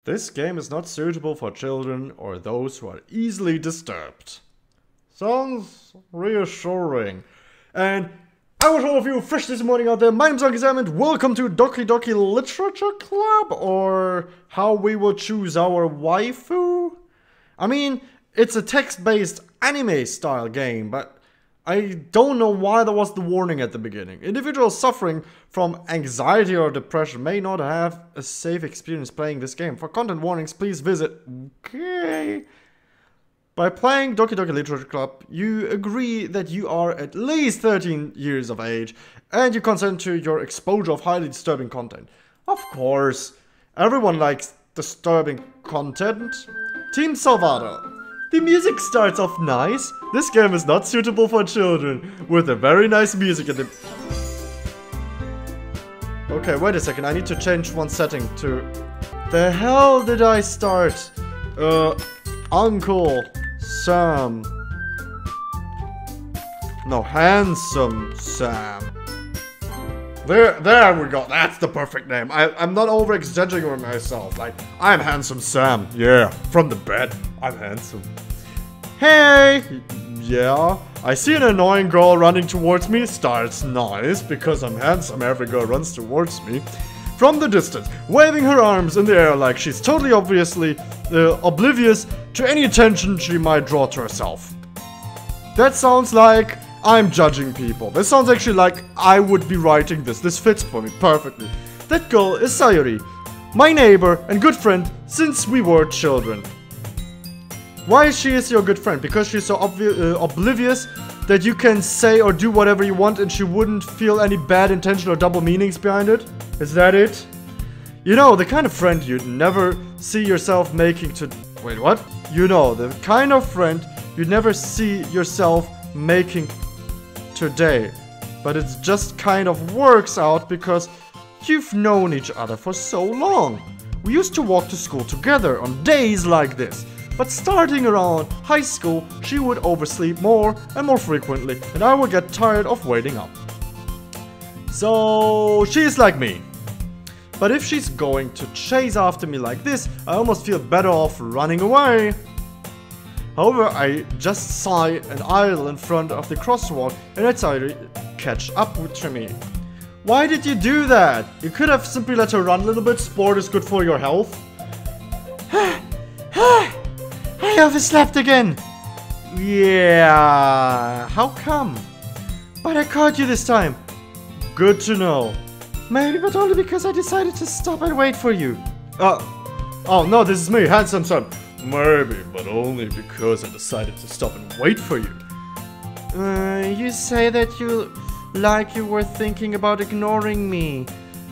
This game is not suitable for children or those who are easily disturbed. Sounds reassuring. And I wish all of you fresh this morning out there. My name's Doki and welcome to Doki Doki Literature Club, or how we will choose our waifu. I mean, it's a text-based anime-style game, but I don't know why there was the warning at the beginning. Individuals suffering from anxiety or depression may not have a safe experience playing this game. For content warnings, please visit... Okay. By playing Doki Doki Literature Club, you agree that you are at least 13 years of age, and you consent to your exposure of highly disturbing content. Of course, everyone likes disturbing content. Team Salvador. The music starts off nice. This game is not suitable for children, with a very nice music at the... Okay, wait a second, I need to change one setting to... The hell did I start? Uncle Sam. No, Handsome Sam. There we go, that's the perfect name. I'm not over-exaggerating myself, like, I'm Handsome Sam, yeah, from the bed, I'm handsome. Hey! Yeah, I see an annoying girl running towards me, starts nice, because I'm handsome, every girl runs towards me. From the distance, waving her arms in the air like she's totally obviously oblivious to any attention she might draw to herself. That sounds like I'm judging people. This sounds actually like I would be writing this. This fits for me perfectly. That girl is Sayuri, my neighbor and good friend since we were children. Why is she your good friend? Because she's so oblivious that you can say or do whatever you want and she wouldn't feel any bad intention or double meanings behind it? Is that it? You know, the kind of friend you'd never see yourself making to... Wait, what? You know, the kind of friend you'd never see yourself making today. But it just kind of works out because you've known each other for so long. We used to walk to school together on days like this. But starting around high school, she would oversleep more and more frequently, and I would get tired of waiting up. So she's like me. But if she's going to chase after me like this, I almost feel better off running away. However, I just saw an idol in front of the crosswalk and I decided to catch up with me. Why did you do that? You could have simply let her run a little bit. Sport is good for your health. I overslept again. Yeah, how come? But I caught you this time. Good to know. Maybe, but only because I decided to stop and wait for you. Oh no, this is me, Handsome Sam. Maybe, but only because I decided to stop and wait for you. You say that you were thinking about ignoring me.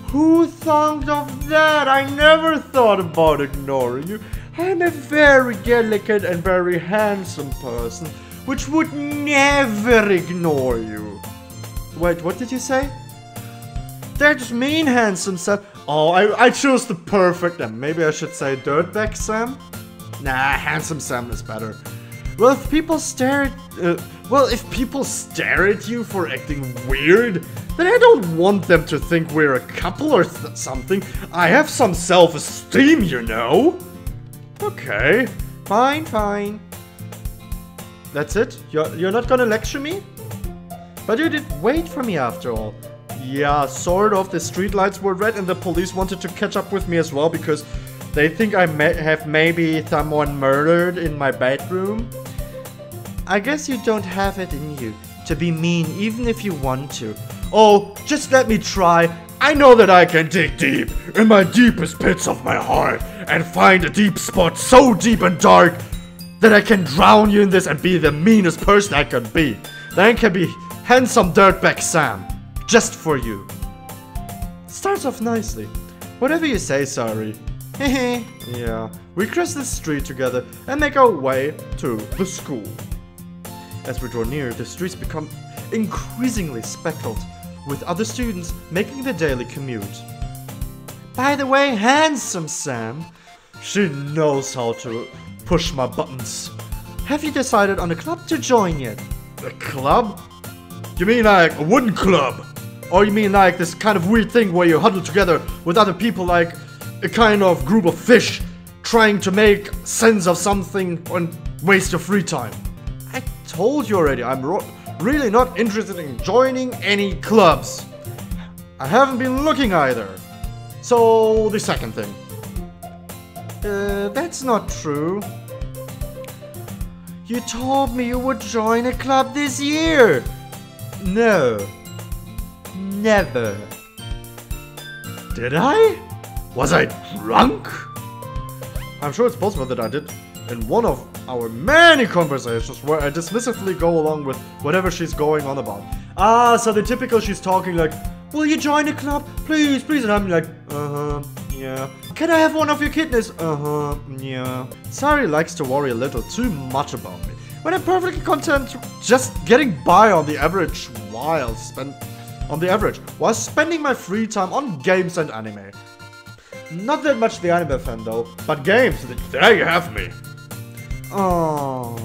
Who thought of that? I never thought about ignoring you. I'm a very delicate and very handsome person, which would never ignore you. Wait, what did you say? That's mean, Handsome Sam. Oh, I chose the perfect name. Maybe I should say Dirtbag Sam? Nah, Handsome Sam is better. Well, if people stare at you for acting weird, then I don't want them to think we're a couple or something. I have some self-esteem, you know. Okay, fine. That's it? You're not gonna lecture me? But you did wait for me after all. Yeah, sort of. The streetlights were red and the police wanted to catch up with me as well because they think I have maybe someone murdered in my bedroom. I guess you don't have it in you to be mean even if you want to. Oh, just let me try. I know that I can dig deep in my deepest pits of my heart and find a deep spot so deep and dark that I can drown you in this and be the meanest person I can be. Then I can be Handsome Dirtbag Sam. Just for you. Starts off nicely. Whatever you say, sorry. Hehe. Yeah. We cross the street together and make our way to the school. As we draw near, the streets become increasingly speckled with other students making their daily commute. By the way, Handsome Sam, she knows how to push my buttons. Have you decided on a club to join yet? A club? You mean like a wooden club? Or you mean like this kind of weird thing where you huddle together with other people like a kind of group of fish trying to make sense of something and waste your free time. I told you already, I'm really not interested in joining any clubs. I haven't been looking either. So, the second thing. That's not true. You told me you would join a club this year. No. Never. Did I? Was I drunk? I'm sure it's possible that I did in one of our many conversations where I dismissively go along with whatever she's going on about. Ah, so the typical she's talking like, will you join a club? Please, please. And I'm like, yeah. Can I have one of your kidneys? Yeah. Sari likes to worry a little too much about me, when I'm perfectly content just getting by on the average while spending my free time on games and anime. Not that much the anime fan though, but games, there you have me. Oh,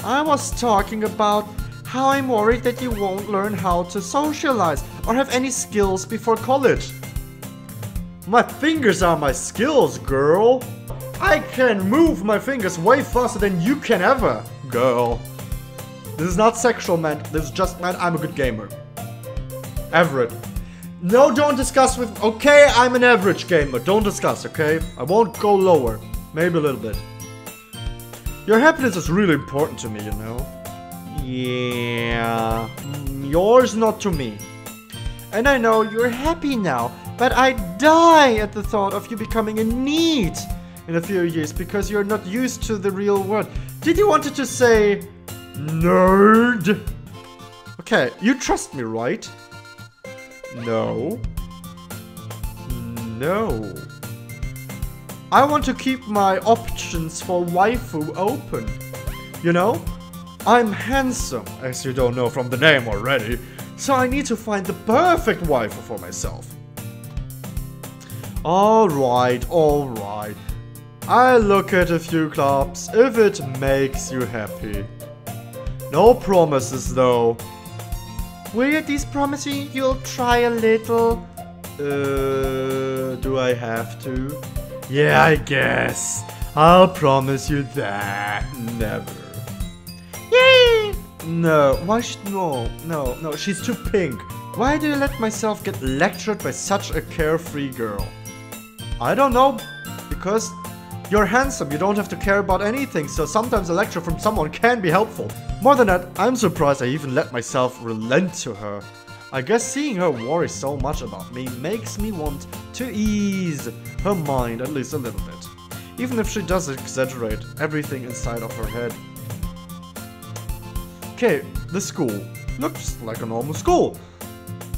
I was talking about how I'm worried that you won't learn how to socialize or have any skills before college. My fingers are my skills, girl. I can move my fingers way faster than you can ever, girl. This is not sexual, man. This is just, man, I'm a good gamer. Average. No, don't discuss with... Okay, I'm an average gamer. Don't discuss, okay? I won't go lower. Maybe a little bit. Your happiness is really important to me, you know? Yeah. Yours not to me. And I know you're happy now, but I die at the thought of you becoming a NEET in a few years because you're not used to the real world. Did you want to say... nerd? Okay, you trust me, right? No. No. I want to keep my options for waifu open. You know? I'm handsome, as you don't know from the name already, so I need to find the perfect waifu for myself. Alright, alright. I'll look at a few clubs if it makes you happy. No promises though. Will you at least promise me you'll try a little? Do I have to? Yeah, I guess. I'll promise you that. Never. Yay! No, why should... No, she's too pink. Why do you let myself get lectured by such a carefree girl? I don't know. Because you're handsome, you don't have to care about anything, so sometimes a lecture from someone can be helpful. More than that, I'm surprised I even let myself relent to her. I guess seeing her worry so much about me makes me want to ease her mind at least a little bit. Even if she does exaggerate everything inside of her head. Okay, the school. Looks like a normal school.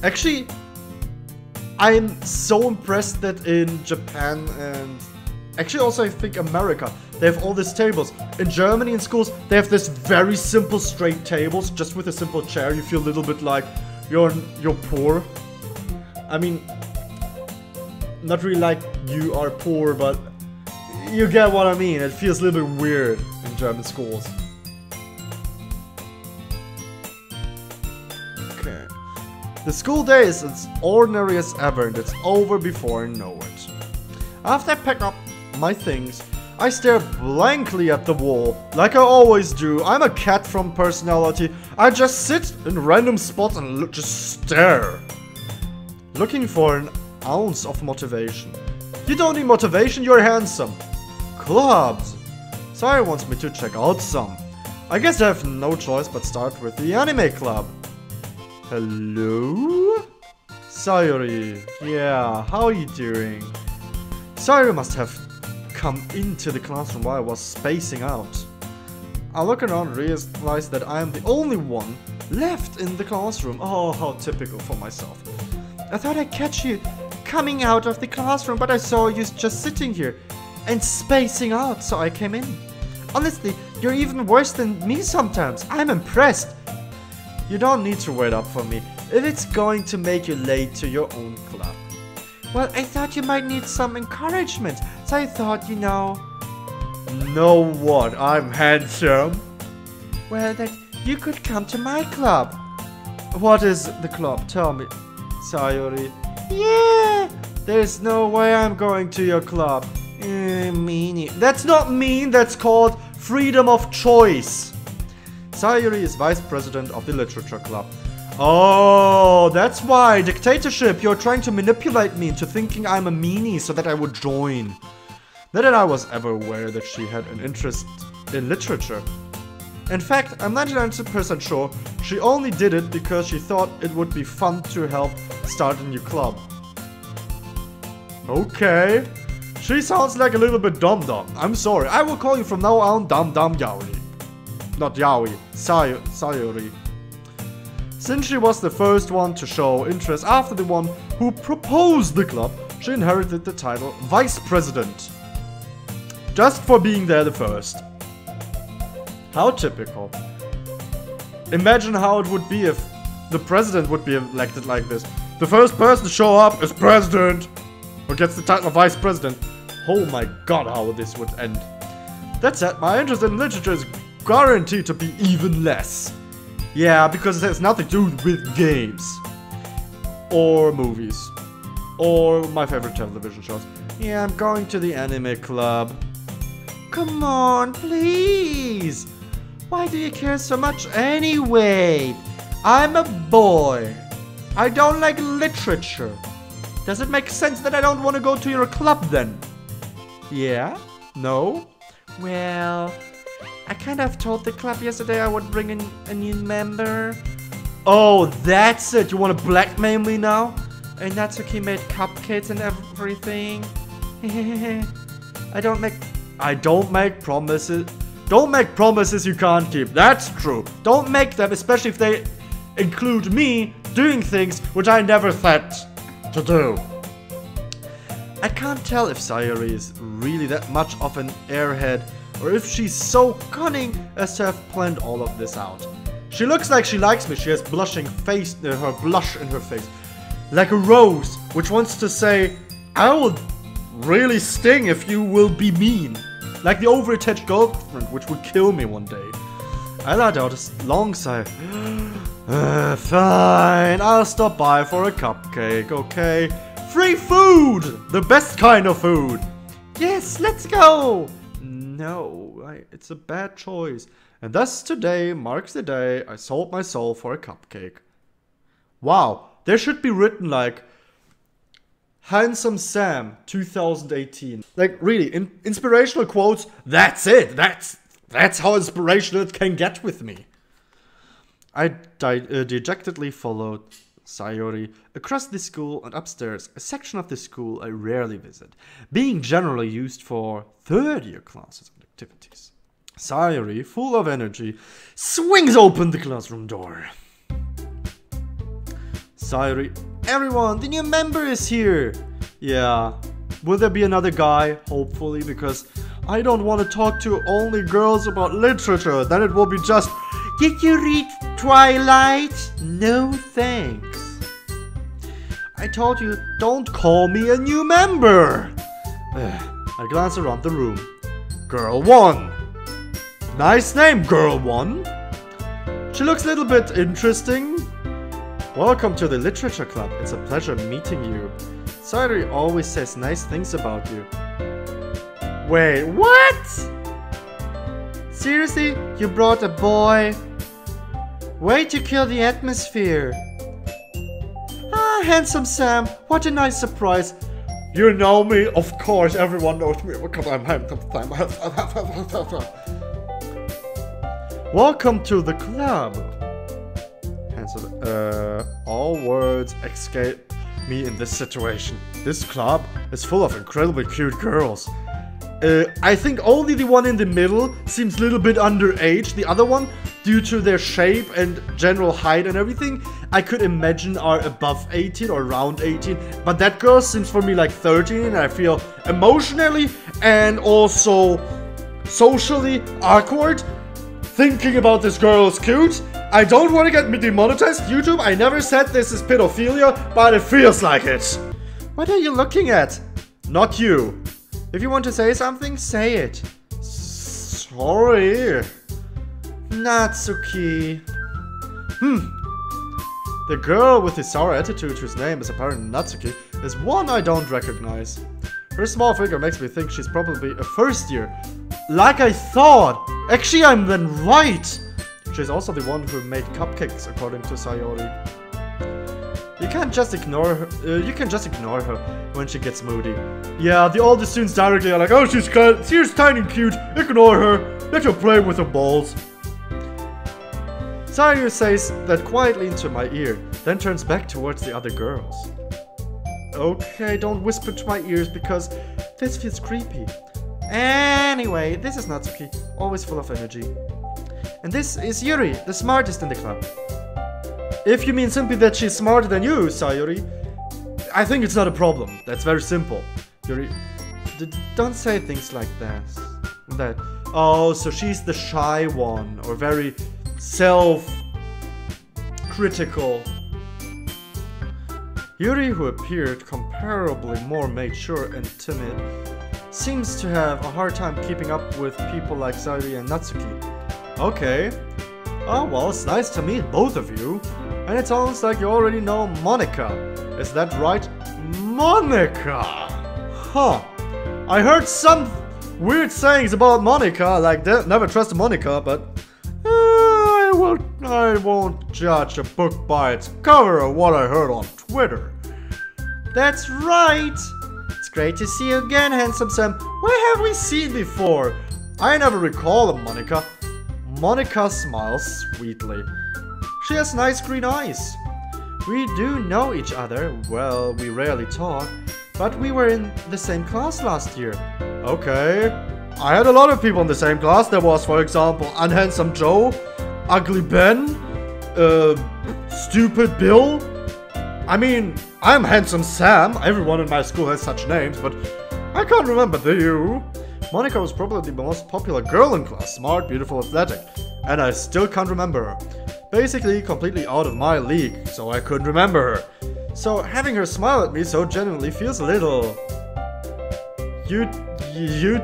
Actually, I'm so impressed that in Japan and... actually also I think America, they have all these tables. In Germany in schools, they have this very simple straight tables, just with a simple chair. You feel a little bit like you're poor. I mean, not really like you are poor, but you get what I mean. It feels a little bit weird in German schools. Okay. The school day is as ordinary as ever, and it's over before I know it. After I pack up my things, I stare blankly at the wall, like I always do. I'm a cat from personality. I just sit in random spots and just stare. Looking for an ounce of motivation. You don't need motivation, you're handsome. Clubs. Sayori wants me to check out some. I guess I have no choice but start with the anime club. Hello? Sayori. Yeah, how are you doing? Sayori must have come into the classroom while I was spacing out. I look around and realize that I am the only one left in the classroom. Oh, how typical for myself. I thought I'd catch you coming out of the classroom, but I saw you just sitting here and spacing out, so I came in. Honestly, you're even worse than me sometimes. I'm impressed. You don't need to wait up for me if it's going to make you late to your own club. Well, I thought you might need some encouragement, so I thought, you know... Know what? I'm handsome? Well, that you could come to my club. What is the club? Tell me, Sayori. Yeah! There's no way I'm going to your club. Meanie. That's not mean, that's called freedom of choice. Sayuri is vice president of the literature club. Oh, that's why. Dictatorship. You're trying to manipulate me into thinking I'm a meanie so that I would join. Not that I was ever aware that she had an interest in literature. In fact, I'm 99% sure she only did it because she thought it would be fun to help start a new club. Okay. She sounds like a little bit dumb. I'm sorry. I will call you from now on Dumb Yaoi. Not Yaoi. Sayuri. Since she was the first one to show interest after the one who proposed the club, she inherited the title Vice President. Just for being there the first. How typical. Imagine how it would be if the president would be elected like this. The first person to show up is president. Or gets the title of vice president. Oh my god, how this would end. That said, my interest in literature is guaranteed to be even less. Yeah, because it has nothing to do with games. Or movies. Or my favorite television shows. Yeah, I'm going to the anime club. Come on, please. Why do you care so much anyway? I'm a boy. I don't like literature. Does it make sense that I don't want to go to your club then? Yeah? No? Well, I kind of told the club yesterday I would bring in a new member. Oh, that's it. You want to blackmail me now? And Natsuki made cupcakes and everything. I don't make promises. Don't make promises you can't keep. That's true. Don't make them, especially if they include me doing things which I never thought to do. I can't tell if Sayuri is really that much of an airhead or if she's so cunning as to have planned all of this out. She looks like she likes me. She has blushing face, her blush in her face. Like a rose, which wants to say, I will really sting if you will be mean. Like the overattached girlfriend, which would kill me one day. I let out a long sigh. Fine, I'll stop by for a cupcake, okay? Free food! The best kind of food! Yes, let's go! No, it's a bad choice. And thus today marks the day I sold my soul for a cupcake. Wow, there should be written like Handsome Sam 2018. Like really, inspirational quotes, that's it. That's how inspirational it can get with me. I dejectedly followed Sayuri across the school and upstairs, a section of the school I rarely visit, being generally used for third-year classes and activities. Sayuri, full of energy, swings open the classroom door. Sayuri, everyone, the new member is here! Yeah, will there be another guy? Hopefully, because I don't want to talk to only girls about literature. Then it will be just, did you read Twilight? No thanks. I told you, don't call me a new member. I glance around the room. Girl 1. Nice name, Girl 1. She looks a little bit interesting. Welcome to the literature club. It's a pleasure meeting you. Sayuri always says nice things about you. Wait, what? Seriously? You brought a boy? Way to kill the atmosphere. Ah, Handsome Sam. What a nice surprise. You know me? Of course, everyone knows me because I'm Handsome Sam. Welcome to the club. All words escape me in this situation. This club is full of incredibly cute girls. I think only the one in the middle seems a little bit underage. The other one, due to their shape and general height and everything, I could imagine are above 18 or around 18. But that girl seems for me like 13, and I feel emotionally and also socially awkward thinking about this girl is cute. I don't want to get me demonetized. YouTube, I never said this is pedophilia, but it feels like it. What are you looking at? Not you. If you want to say something, say it. Sorry. Natsuki. The girl with the sour attitude, whose name is apparently Natsuki, is one I don't recognize. Her small figure makes me think she's probably a first year. Like I thought! Actually, I'm then right! She's also the one who made cupcakes, according to Sayori. You can just ignore her when she gets moody. Yeah, the older students directly are like, oh, she's tiny and cute, ignore her, let her play with her balls. Sayori says that quietly into my ear, then turns back towards the other girls. Okay, don't whisper to my ears because this feels creepy. Anyway, this is Natsuki, always full of energy. And this is Yuri, the smartest in the club. If you mean simply that she's smarter than you, Sayori, I think it's not a problem. That's very simple. Yuri, don't say things like that. Oh, so she's the shy one, or very self-critical. Yuri, who appeared comparably more mature and timid, seems to have a hard time keeping up with people like Sayori and Natsuki. Okay. Oh, well, it's nice to meet both of you. And it sounds like you already know Monika. Is that right? Monika! Huh. I heard some weird sayings about Monika, like never trust Monika, but I won't judge a book by its cover or what I heard on Twitter. That's right! It's great to see you again, handsome Sam. Where have we seen before? I never recall a Monika. Monika smiles sweetly. She has nice green eyes. We do know each other. Well, we rarely talk, but we were in the same class last year. Okay. I had a lot of people in the same class. There was, for example, Unhandsome Joe, Ugly Ben, Stupid Bill. I mean, I'm Handsome Sam. Everyone in my school has such names, but I can't remember you. Monika was probably the most popular girl in class. Smart, beautiful, athletic. And I still can't remember her. Basically, completely out of my league, so I couldn't remember her. So having her smile at me so genuinely feels a little... You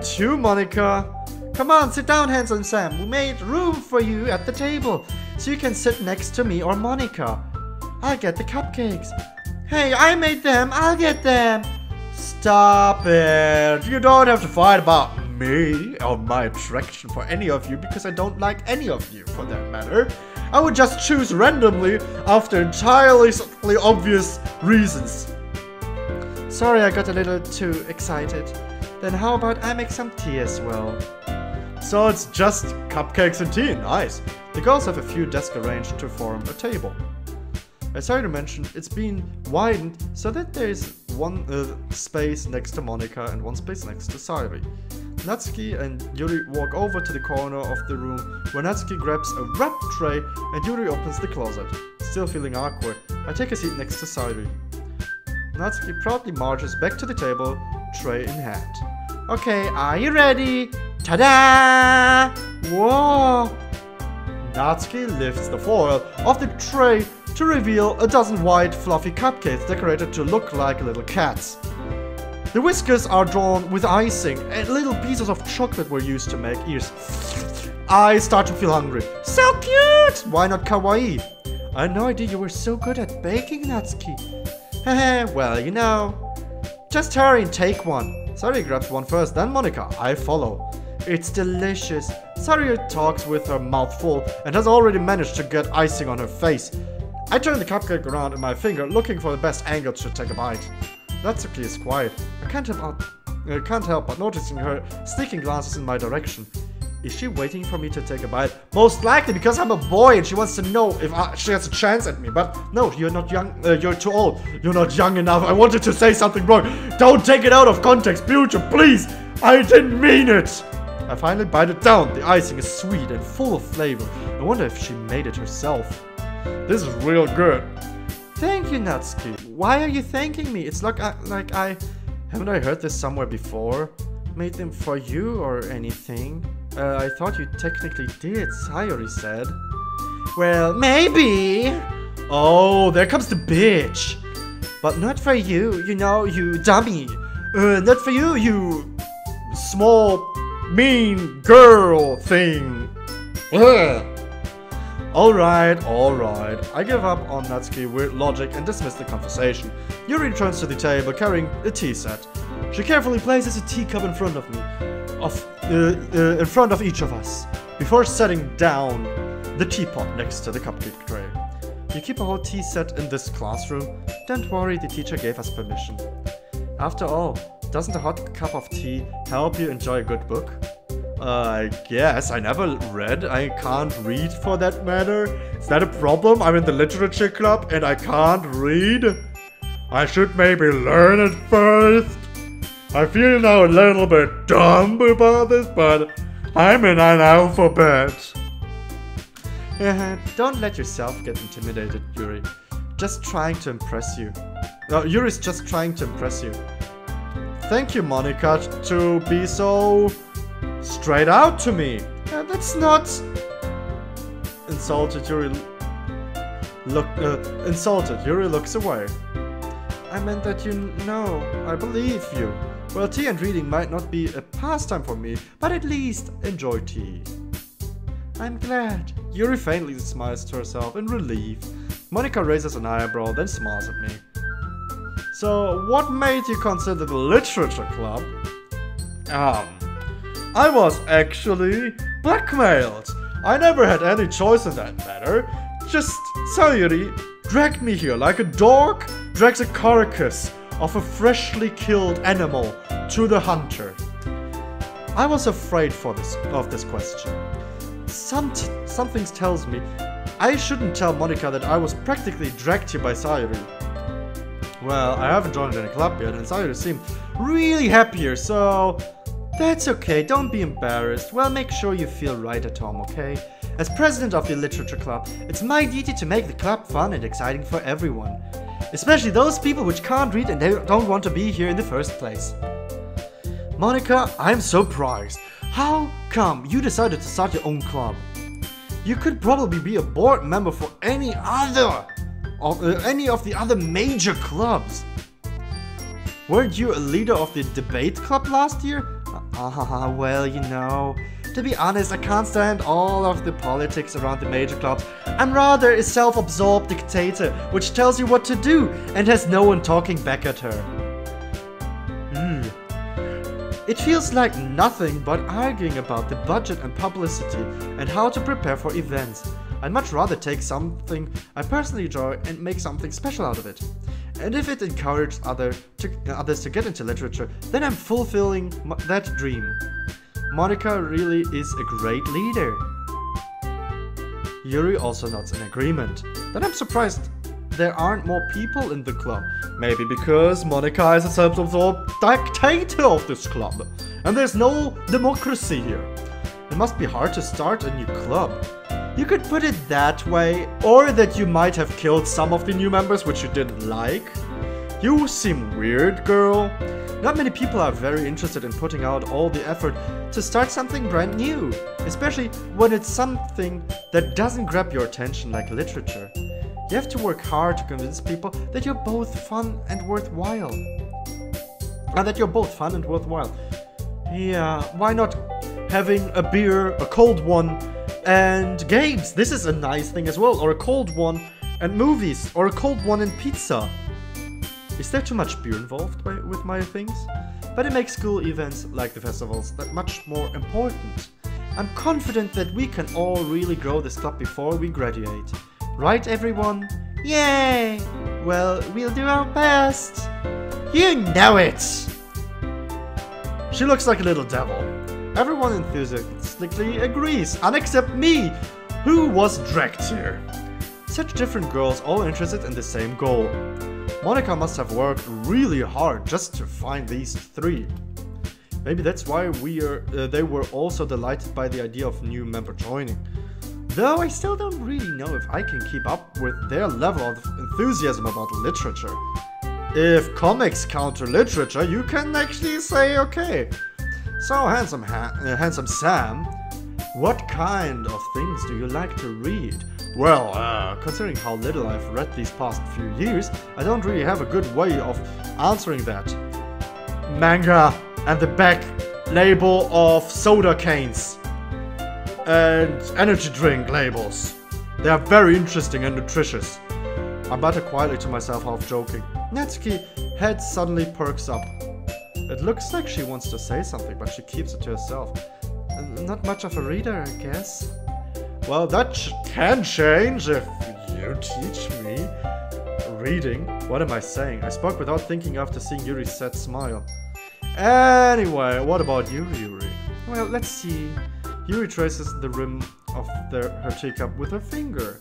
too, Monika? Come on, sit down, handsome Sam. We made room for you at the table, so you can sit next to me or Monika. I'll get the cupcakes. Hey, I made them. I'll get them. Stop it. You don't have to fight about me or my attraction for any of you, because I don't like any of you, for that matter. I would just choose randomly after entirely obvious reasons. Sorry, I got a little too excited. Then how about I make some tea as well? So it's just cupcakes and tea, nice. The girls have a few desks arranged to form a table. As I already mentioned, it's been widened so that there is one space next to Monika and one space next to Sayori. Natsuki and Yuri walk over to the corner of the room where Natsuki grabs a wrap tray and Yuri opens the closet. Still feeling awkward, I take a seat next to Sayori. Natsuki proudly marches back to the table, tray in hand. Okay, are you ready? Ta-da! Whoa! Natsuki lifts the foil of the tray to reveal a dozen white, fluffy cupcakes decorated to look like little cats. The whiskers are drawn with icing, and little pieces of chocolate were used to make ears. I start to feel hungry. So cute! Why not kawaii? I had no idea you were so good at baking, Natsuki. Hehe, well, you know. Just hurry and take one. Sayori grabs one first, then Monika. I follow. It's delicious. Sayori talks with her mouth full and has already managed to get icing on her face. I turn the cupcake around in my finger, looking for the best angle to take a bite. Natsuki is quiet. I can't help but noticing her sneaking glances in my direction. Is she waiting for me to take a bite? Most likely because I'm a boy and she wants to know if she has a chance at me. But no, you're not young. You're too old. You're not young enough. I wanted to say something wrong. Don't take it out of context, future, please. I didn't mean it. I finally bite it down. The icing is sweet and full of flavor. I wonder if she made it herself. This is real good. Thank you, Natsuki. Why are you thanking me? It's like I haven't I heard this somewhere before? Made them for you or anything? I thought you technically did, Sayori said. Well, maybe. Oh, there comes the bitch. But not for you, you know, you dummy. Not for you, you small, mean girl thing. Ugh. Alright. I give up on Natsuki's weird logic and dismiss the conversation. Yuri returns to the table carrying a tea set. She carefully places a teacup in front of me, in front of each of us, before setting down the teapot next to the cupcake tray. You keep a whole tea set in this classroom? Don't worry, the teacher gave us permission. After all, doesn't a hot cup of tea help you enjoy a good book? I guess. I never read. I can't read for that matter. Is that a problem? I'm in the literature club and I can't read? I should maybe learn it first. I feel now a little bit dumb about this, but I'm an analphabet. Don't let yourself get intimidated, Yuri. Just trying to impress you. No, Yuri's just trying to impress you. Thank you, Monika, to be so straight out to me. That's not... Insulted, Yuri looks away. I meant that you know, I believe you. Well, tea and reading might not be a pastime for me, but at least enjoy tea. I'm glad. Yuri faintly smiles to herself in relief. Monika raises an eyebrow, then smiles at me. So, what made you consider the literature club? I was actually blackmailed. I never had any choice in that matter. Just Sayuri dragged me here like a dog drags a carcass of a freshly killed animal to the hunter. I was afraid of this question. Something tells me I shouldn't tell Monika that I was practically dragged here by Sayuri. Well, I haven't joined any club yet and Sayuri seemed really happy here, so that's okay, don't be embarrassed. Well, make sure you feel right at home, okay? As president of the literature club, it's my duty to make the club fun and exciting for everyone. Especially those people which can't read and they don't want to be here in the first place. Monika, I'm surprised. How come you decided to start your own club? You could probably be a board member for any of the other major clubs. Weren't you a leader of the debate club last year? Well, you know, to be honest, I can't stand all of the politics around the major clubs. I'm rather a self-absorbed dictator, which tells you what to do and has no one talking back at her. It feels like nothing but arguing about the budget and publicity and how to prepare for events. I'd much rather take something I personally enjoy and make something special out of it. And if it encourages others to get into literature, then I'm fulfilling that dream. Monika really is a great leader. Yuri also nods in agreement. Then I'm surprised there aren't more people in the club. Maybe because Monika is a self-absorbed dictator of this club. And there's no democracy here. It must be hard to start a new club. You could put it that way, or that you might have killed some of the new members which you didn't like. You seem weird, girl. Not many people are very interested in putting out all the effort to start something brand new, especially when it's something that doesn't grab your attention like literature. You have to work hard to convince people that you're both fun and worthwhile. Yeah, why not having a beer, a cold one, and games? This is a nice thing as well. Or a cold one and movies. Or a cold one and pizza. Is there too much beer involved with my things? But it makes school events like the festivals that much more important. I'm confident that we can all really grow this club before we graduate. Right, everyone? Yay! Well, we'll do our best. You know it! She looks like a little devil. Everyone enthusiastically agrees, except me, who was dragged here. Such different girls all interested in the same goal. Monika must have worked really hard just to find these three. Maybe that's why they were also delighted by the idea of a new member joining. Though I still don't really know if I can keep up with their level of enthusiasm about literature. If comics counter literature, you can actually say okay. So, handsome Sam, what kind of things do you like to read? Well, considering how little I've read these past few years, I don't really have a good way of answering that. Manga and the back label of soda cans. And energy drink labels. They are very interesting and nutritious. I mutter quietly to myself, half joking. Natsuki's head suddenly perks up. It looks like she wants to say something, but she keeps it to herself. Not much of a reader, I guess. Well, that can change if you teach me. Reading? What am I saying? I spoke without thinking after seeing Yuri's sad smile. Anyway, what about you, Yuri? Well, let's see. Yuri traces the rim of her teacup with her finger.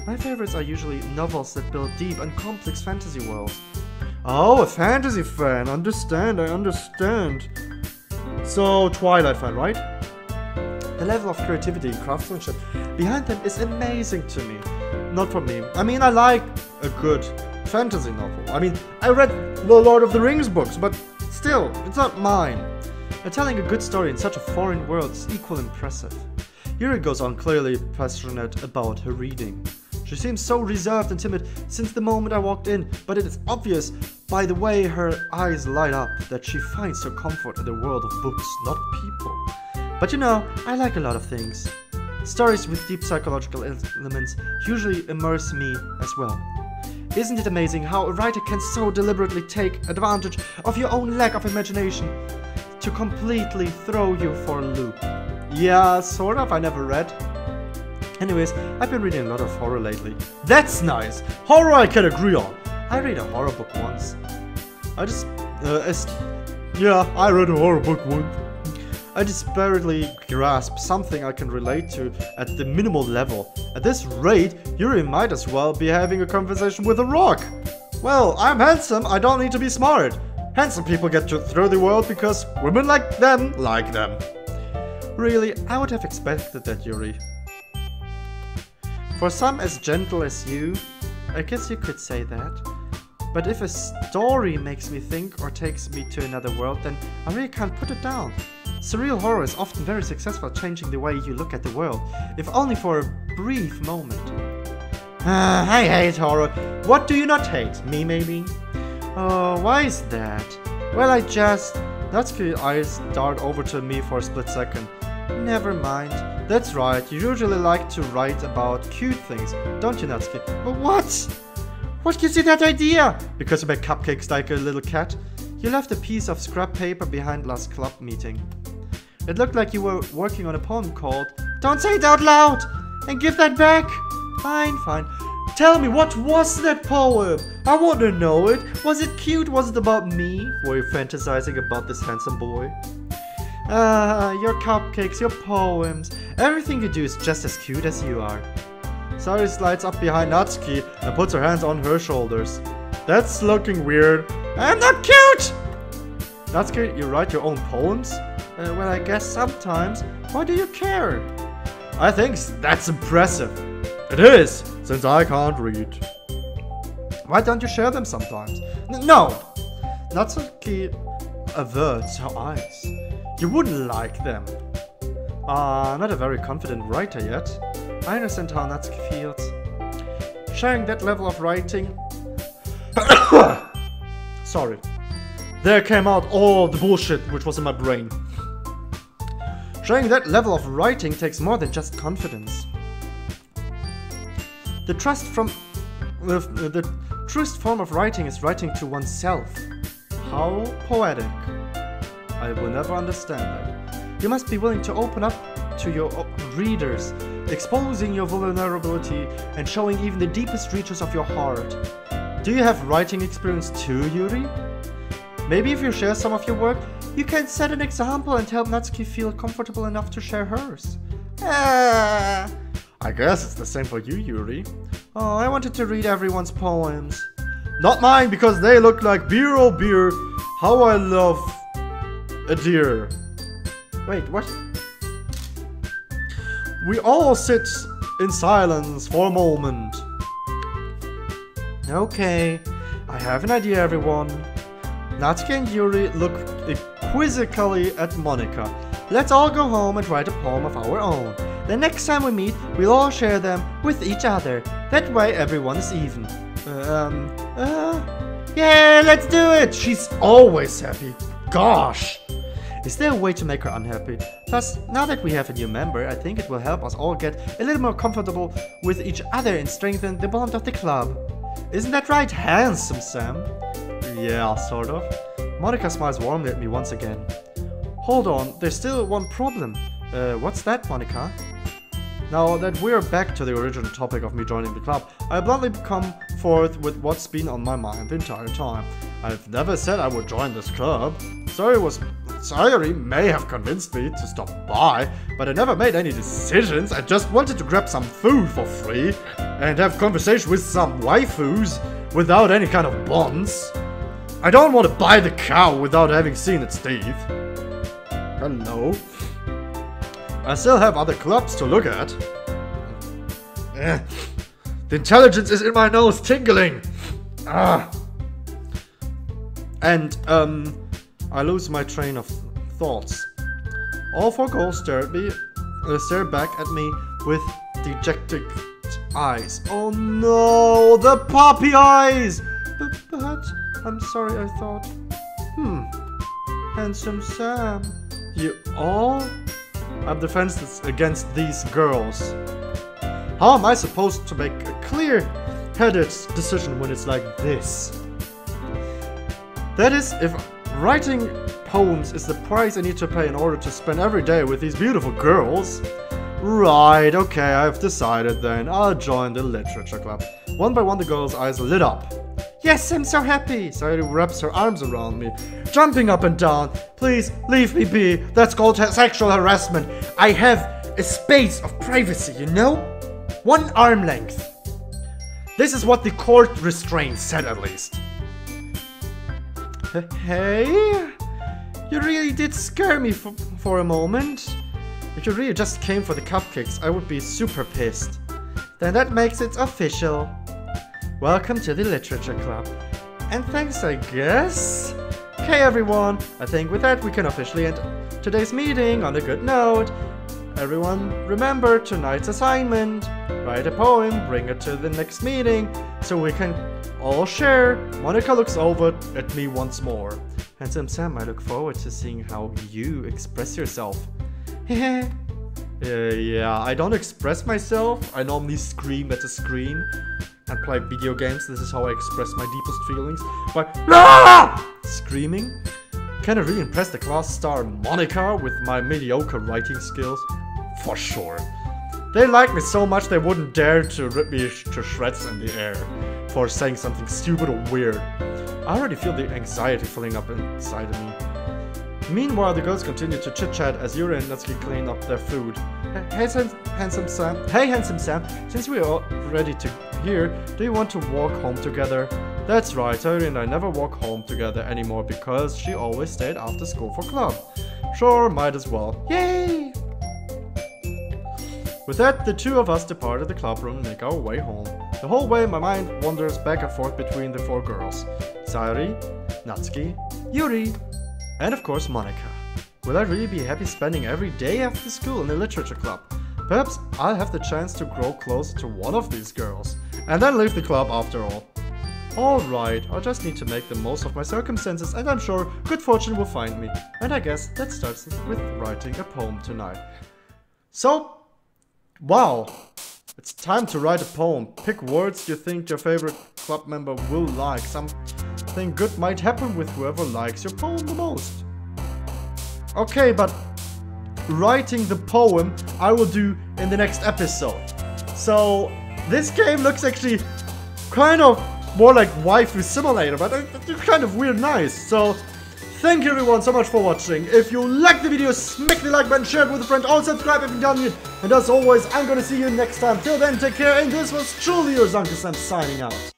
My favorites are usually novels that build deep and complex fantasy worlds. Oh, a fantasy fan. I understand. So, Twilight fan, right? The level of creativity and craftsmanship behind them is amazing to me. Not for me. I mean, I like a good fantasy novel. I mean, I read the Lord of the Rings books, but still, it's not mine. And telling a good story in such a foreign world is equally impressive. Yuri goes on, clearly passionate about her reading. She seems so reserved and timid since the moment I walked in, but it is obvious by the way her eyes light up that she finds her comfort in the world of books, not people. But you know, I like a lot of things. Stories with deep psychological elements usually immerse me as well. Isn't it amazing how a writer can so deliberately take advantage of your own lack of imagination to completely throw you for a loop? Yeah, sort of, I never read. Anyways, I've been reading a lot of horror lately. That's nice! Horror I can agree on! I read a horror book once. I read a horror book once. I desperately grasp something I can relate to at the minimal level. At this rate, Yuri might as well be having a conversation with a rock. Well, I'm handsome, I don't need to be smart. Handsome people get through the world because women like them like them. Really, I would have expected that, Yuri. For some as gentle as you, I guess you could say that. But if a story makes me think or takes me to another world, then I really can't put it down. Surreal horror is often very successful at changing the way you look at the world, if only for a brief moment. I hate horror. What do you not hate? Me, maybe? Oh, why is that? Well, Natsuki's eyes dart over to me for a split second. Never mind. That's right, you usually like to write about cute things, don't you, Natsuki? What? What gives you that idea? Because you make cupcakes like a little cat? You left a piece of scrap paper behind last club meeting. It looked like you were working on a poem called Don't Say It Out Loud! And give that back! Fine. Tell me, what was that poem? I want to know it. Was it cute? Was it about me? Were you fantasizing about this handsome boy? Your cupcakes, your poems. Everything you do is just as cute as you are. Sari slides up behind Natsuki and puts her hands on her shoulders. That's looking weird. I'm not cute! Natsuki, you write your own poems? Well, I guess sometimes. Why do you care? I think that's impressive. It is, since I can't read. Why don't you share them sometimes? No! Natsuki averts her eyes. You wouldn't like them. Not a very confident writer yet. I understand how Natsuki feels. Sharing that level of writing... Sorry. There came out all the bullshit which was in my brain. Sharing that level of writing takes more than just confidence. The truest form of writing is writing to oneself. How poetic. I will never understand that. You must be willing to open up to your readers, exposing your vulnerability and showing even the deepest reaches of your heart. Do you have writing experience too, Yuri? Maybe if you share some of your work, you can set an example and help Natsuki feel comfortable enough to share hers. I guess it's the same for you, Yuri. Oh, I wanted to read everyone's poems. Not mine, because they look like beer, oh beer. How I love a deer. Wait, what? We all sit in silence for a moment. Okay, I have an idea, everyone. Natsuki and Yuri look quizzically at Monika. Let's all go home and write a poem of our own. The next time we meet, we'll all share them with each other. That way everyone is even. Yeah, let's do it! She's always happy. Gosh! Is there a way to make her unhappy? Plus, now that we have a new member, I think it will help us all get a little more comfortable with each other and strengthen the bond of the club. Isn't that right, handsome Sam? Yeah, sort of. Monica smiles warmly at me once again. Hold on, there's still one problem. What's that, Monica? Now that we're back to the original topic of me joining the club, I bluntly come forth with what's been on my mind the entire time. I've never said I would join this club. Sayori may have convinced me to stop by, but I never made any decisions. I just wanted to grab some food for free and have conversation with some waifus without any kind of bonds. I don't want to buy the cow without having seen its teeth. Hello? I still have other clubs to look at. The intelligence is in my nose tingling. And, I lose my train of thoughts. All four girls stare back at me with dejected eyes. Oh no, the puppy eyes! But, I'm sorry, I thought. Handsome Sam. You all? I'm defenseless against these girls. How am I supposed to make a clear-headed decision when it's like this? That is, if writing poems is the price I need to pay in order to spend every day with these beautiful girls. Right, okay, I've decided then. I'll join the literature club. One by one the girls' eyes lit up. Yes, I'm so happy! Sayori wraps her arms around me, jumping up and down. Please, leave me be. That's called sexual harassment. I have a space of privacy, you know? 1 arm length. This is what the court restraint said, at least. Hey? You really did scare me for a moment. If you really just came for the cupcakes, I would be super pissed. Then that makes it official. Welcome to the Literature Club. And thanks, I guess. Okay, everyone. I think with that we can officially end today's meeting on a good note. Everyone, remember tonight's assignment. Write a poem, bring it to the next meeting, so we can all share. Monica looks over at me once more. Handsome Sam, I look forward to seeing how you express yourself. Yeah, I don't express myself. I normally scream at the screen and play video games. This is how I express my deepest feelings. By screaming. Can I really impress the class star Monica with my mediocre writing skills? For sure. They like me so much they wouldn't dare to rip me to shreds in the air for saying something stupid or weird. I already feel the anxiety filling up inside of me. Meanwhile, the girls continue to chit-chat as Yuri and Natsuki clean up their food. Hey, handsome Sam. Since we are ready to here, do you want to walk home together? That's right, Yuri and I never walk home together anymore because she always stayed after school for club. Sure, might as well. Yay! With that, the two of us departed the club room and make our way home. The whole way, my mind wanders back and forth between the 4 girls. Sayori, Natsuki, Yuri, and of course Monica. Will I really be happy spending every day after school in the literature club? Perhaps I'll have the chance to grow closer to one of these girls, and then leave the club after all. Alright, I just need to make the most of my circumstances, and I'm sure good fortune will find me. And I guess that starts with writing a poem tonight. So, wow! It's time to write a poem. Pick words you think your favorite club member will like. Something good might happen with whoever likes your poem the most. Okay, but writing the poem I will do in the next episode. So, this game looks actually kind of more like Waifu Simulator, but it's kind of weird nice. So, thank you everyone so much for watching. If you liked the video, smack the like button, share it with a friend, also subscribe if you've done it. And as always, I'm gonna see you next time. Till then, take care, and this was truly your Uncle Sam signing out.